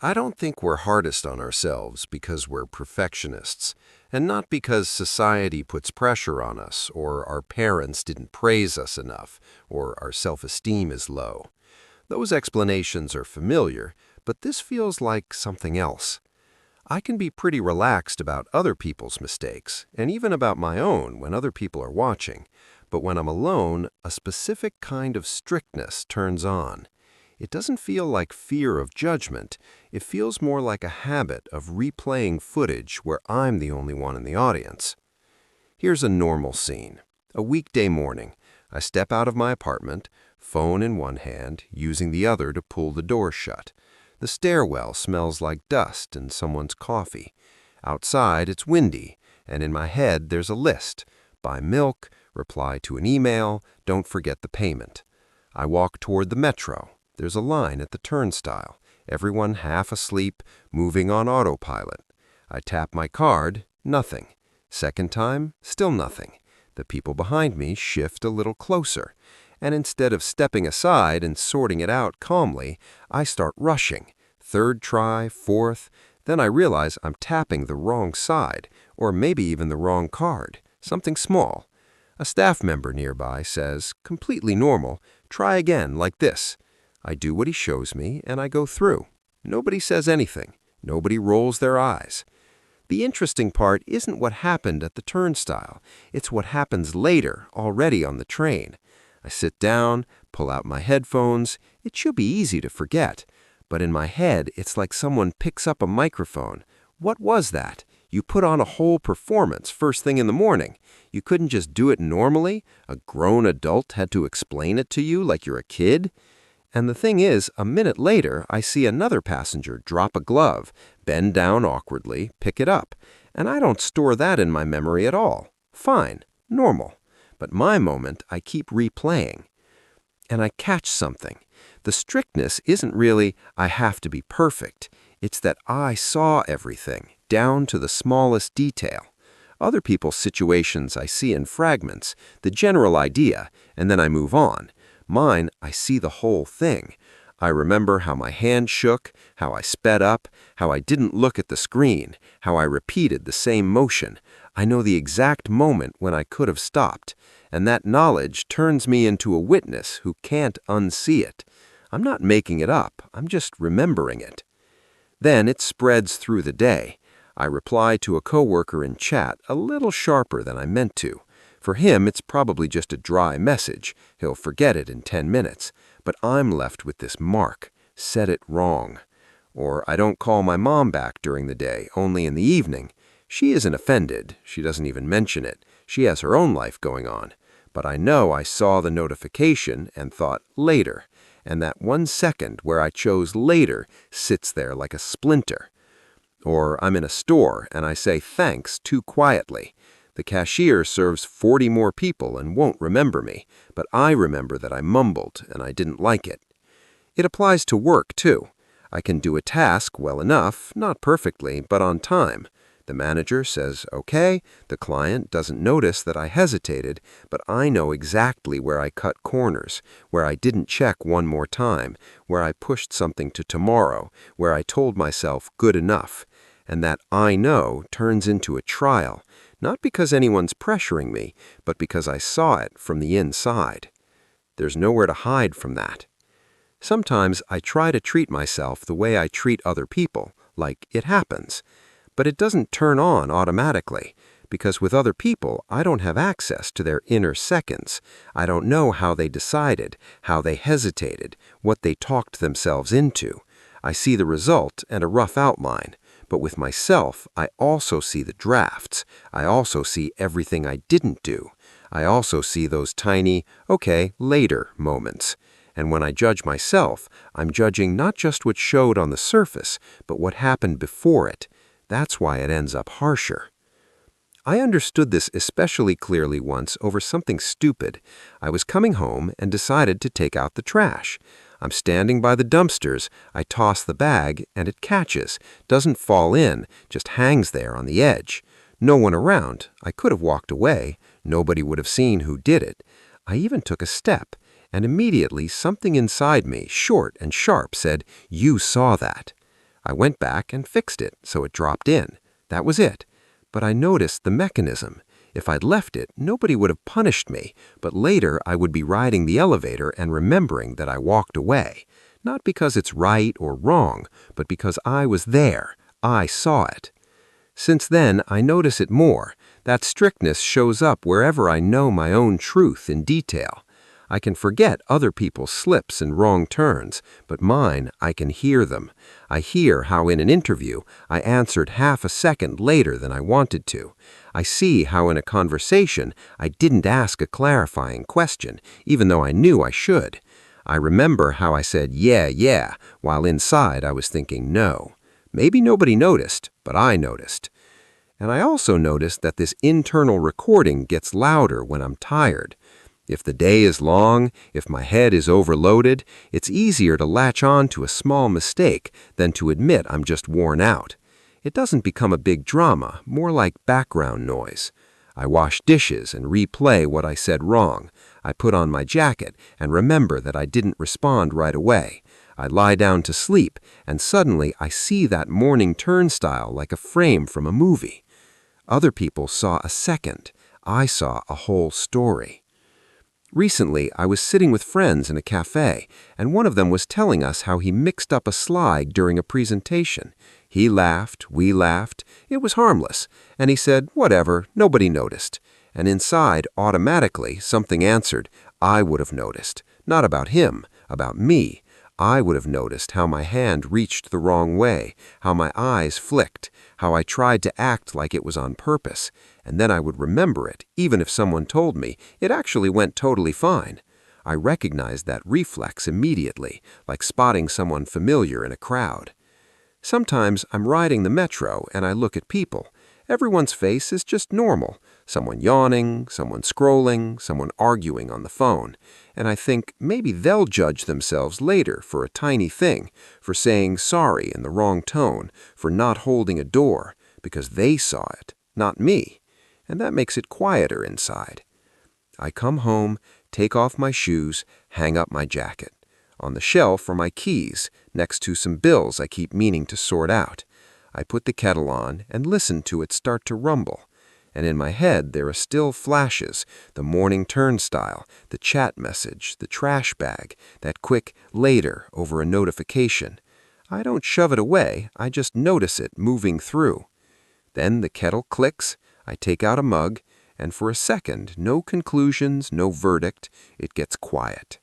I don't think we're hardest on ourselves because we're perfectionists, and not because society puts pressure on us, or our parents didn't praise us enough, or our self-esteem is low. Those explanations are familiar, but this feels like something else. I can be pretty relaxed about other people's mistakes, and even about my own when other people are watching, but when I'm alone, a specific kind of strictness turns on. It doesn't feel like fear of judgment. It feels more like a habit of replaying footage where I'm the only one in the audience. Here's a normal scene. A weekday morning. I step out of my apartment, phone in one hand, using the other to pull the door shut. The stairwell smells like dust and someone's coffee. Outside, it's windy, and in my head there's a list. Buy milk, reply to an email, don't forget the payment. I walk toward the metro. There's a line at the turnstile. Everyone half asleep, moving on autopilot. I tap my card, nothing. Second time, still nothing. The people behind me shift a little closer. And instead of stepping aside and sorting it out calmly, I start rushing. Third try, fourth. Then I realize I'm tapping the wrong side, or maybe even the wrong card. Something small. A staff member nearby says, completely normal, try again like this. I do what he shows me, and I go through. Nobody says anything. Nobody rolls their eyes. The interesting part isn't what happened at the turnstile. It's what happens later, already on the train. I sit down, pull out my headphones. It should be easy to forget. But in my head, it's like someone picks up a microphone. What was that? You put on a whole performance first thing in the morning. You couldn't just do it normally? A grown adult had to explain it to you like you're a kid? And the thing is, a minute later, I see another passenger drop a glove, bend down awkwardly, pick it up. And I don't store that in my memory at all. Fine, normal. But my moment, I keep replaying. And I catch something. The strictness isn't really, I have to be perfect. It's that I saw everything, down to the smallest detail. Other people's situations I see in fragments, the general idea, and then I move on. Mine, I see the whole thing. I remember how my hand shook, how I sped up, how I didn't look at the screen, how I repeated the same motion. I know the exact moment when I could have stopped, and that knowledge turns me into a witness who can't unsee it. I'm not making it up, I'm just remembering it. Then it spreads through the day. I reply to a coworker in chat a little sharper than I meant to. For him, it's probably just a dry message. He'll forget it in 10 minutes. But I'm left with this mark. Said it wrong. Or I don't call my mom back during the day, only in the evening. She isn't offended. She doesn't even mention it. She has her own life going on. But I know I saw the notification and thought later. And that 1 second where I chose later sits there like a splinter. Or I'm in a store and I say thanks too quietly. The cashier serves 40 more people and won't remember me, but I remember that I mumbled and I didn't like it. It applies to work, too. I can do a task well enough, not perfectly, but on time. The manager says, okay. The client doesn't notice that I hesitated, but I know exactly where I cut corners, where I didn't check one more time, where I pushed something to tomorrow, where I told myself good enough. And that I know turns into a trial. Not because anyone's pressuring me, but because I saw it from the inside. There's nowhere to hide from that. Sometimes I try to treat myself the way I treat other people, like it happens. But it doesn't turn on automatically, because with other people, I don't have access to their inner seconds. I don't know how they decided, how they hesitated, what they talked themselves into. I see the result and a rough outline. But with myself, I also see the drafts. I also see everything I didn't do. I also see those tiny, okay, later moments. And when I judge myself, I'm judging not just what showed on the surface, but what happened before it. That's why it ends up harsher. I understood this especially clearly once over something stupid. I was coming home and decided to take out the trash. I'm standing by the dumpsters, I toss the bag, and it catches, doesn't fall in, just hangs there on the edge. No one around. I could have walked away. Nobody would have seen who did it. I even took a step, and immediately something inside me, short and sharp, said, "You saw that." I went back and fixed it so it dropped in. That was it. But I noticed the mechanism. If I'd left it, nobody would have punished me, but later I would be riding the elevator and remembering that I walked away. Not because it's right or wrong, but because I was there. I saw it. Since then, I notice it more. That strictness shows up wherever I know my own truth in detail. I can forget other people's slips and wrong turns, but mine, I can hear them. I hear how in an interview, I answered half a second later than I wanted to. I see how in a conversation, I didn't ask a clarifying question, even though I knew I should. I remember how I said, yeah, while inside I was thinking no. Maybe nobody noticed, but I noticed. And I also noticed that this internal recording gets louder when I'm tired. If the day is long, if my head is overloaded, it's easier to latch on to a small mistake than to admit I'm just worn out. It doesn't become a big drama, more like background noise. I wash dishes and replay what I said wrong. I put on my jacket and remember that I didn't respond right away. I lie down to sleep, and suddenly I see that morning turnstile like a frame from a movie. Other people saw a second. I saw a whole story. Recently, I was sitting with friends in a cafe, and one of them was telling us how he mixed up a slide during a presentation. He laughed, we laughed, it was harmless, and he said, whatever, nobody noticed. And inside, automatically, something answered, I would have noticed. Not about him, about me. I would have noticed how my hand reached the wrong way, how my eyes flicked, how I tried to act like it was on purpose, and then I would remember it, even if someone told me it actually went totally fine. I recognized that reflex immediately, like spotting someone familiar in a crowd. Sometimes I'm riding the metro and I look at people. Everyone's face is just normal. Someone yawning, someone scrolling, someone arguing on the phone. And I think maybe they'll judge themselves later for a tiny thing, for saying sorry in the wrong tone, for not holding a door, because they saw it, not me. And that makes it quieter inside. I come home, take off my shoes, hang up my jacket. On the shelf are my keys, next to some bills I keep meaning to sort out. I put the kettle on and listen to it start to rumble. And in my head there are still flashes, the morning turnstile, the chat message, the trash bag, that quick later over a notification. I don't shove it away, I just notice it moving through. Then the kettle clicks, I take out a mug, and for a second, no conclusions, no verdict, it gets quiet.